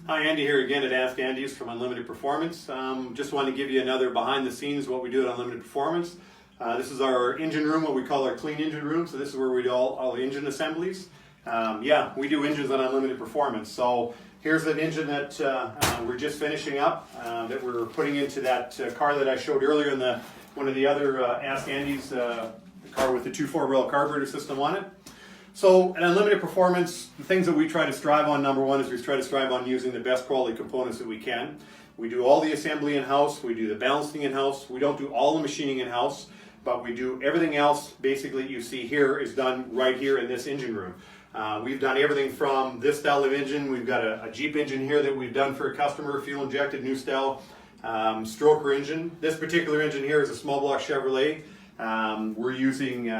Hi, Andy here again at Ask Andy's from Unlimited Performance. Just want to give you another behind the scenes what we do at Unlimited Performance. This is our engine room, what we call our clean engine room. So this is where we do all the engine assemblies. Yeah, we do engines on Unlimited Performance. So here's an engine that we're just finishing up, that we're putting into that car that I showed earlier in one of the other Ask Andy's, the car with the 2.4 rail carburetor system on it. So at Unlimited Performance, the things that we try to strive on, number one, is we try to strive on using the best quality components that we can. We do all the assembly in-house, we do the balancing in-house, we don't do all the machining in-house, but we do everything else, basically you see here, is done right here in this engine room. We've done everything from this style of engine. We've got a Jeep engine here that we've done for a customer, fuel injected, new style, stroker engine. This particular engine here is a small block Chevrolet. We're using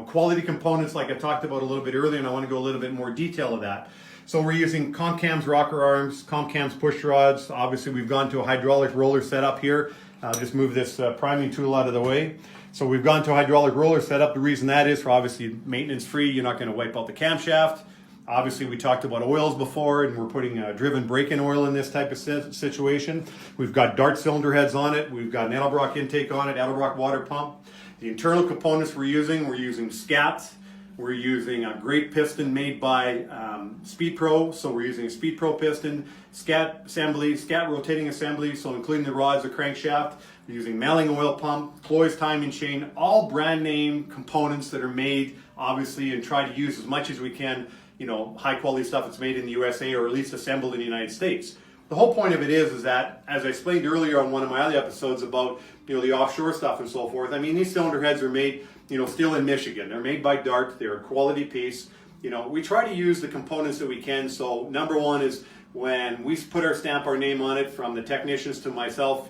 quality components like I talked about a little bit earlier, and I want to go a little bit more detail of that. So we're using Comcams rocker arms, Comcams push rods. Obviously we've gone to a hydraulic roller setup here. I'll just move this priming tool out of the way. So we've gone to a hydraulic roller setup. The reason that is for obviously maintenance free. You're not going to wipe out the camshaft. Obviously we talked about oils before, and we're putting driven break-in oil in this type of situation. We've got Dart cylinder heads on it. We've got an Edelbrock intake on it, Edelbrock water pump. The internal components we're using scats. We're using a great piston made by Speed Pro. So we're using a Speed Pro piston, scat assembly, scat rotating assembly, so including the rods, the crankshaft. We're using Malling oil pump, Cloy's timing chain, all brand name components that are made, obviously, and try to use as much as we can, high quality stuff that's made in the USA or at least assembled in the United States. The whole point of it is that, as I explained earlier on one of my other episodes about the offshore stuff and so forth, I mean, these cylinder heads are made still in Michigan. They're made by Dart. They're a quality piece. We try to use the components that we can. So number one is when we put our name on it, from the technicians to myself,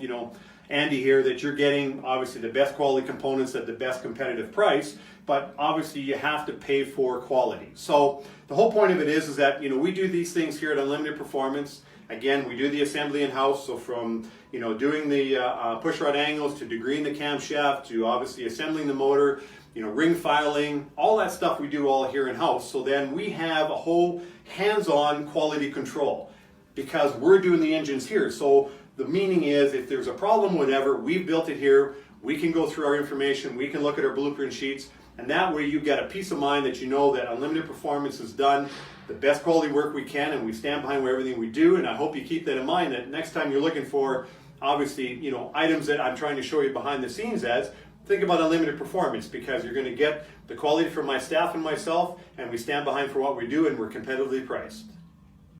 Andy here, that you're getting obviously the best quality components at the best competitive price, but obviously you have to pay for quality. So the whole point of it is that we do these things here at Unlimited Performance. Again, we do the assembly in-house, so from doing the push rod angles to degreeing the camshaft to obviously assembling the motor, ring filing, all that stuff we do all here in-house. So then we have a whole hands-on quality control because we're doing the engines here. So the meaning is, if there's a problem, whatever, we've built it here. We can go through our information, we can look at our blueprint sheets, and that way you get a peace of mind that that Unlimited Performance has done the best quality work we can, and we stand behind everything we do. And I hope you keep that in mind, that next time you're looking for obviously items that I'm trying to show you behind the scenes think about Unlimited Performance, because you're going to get the quality from my staff and myself, and we stand behind for what we do, and we're competitively priced.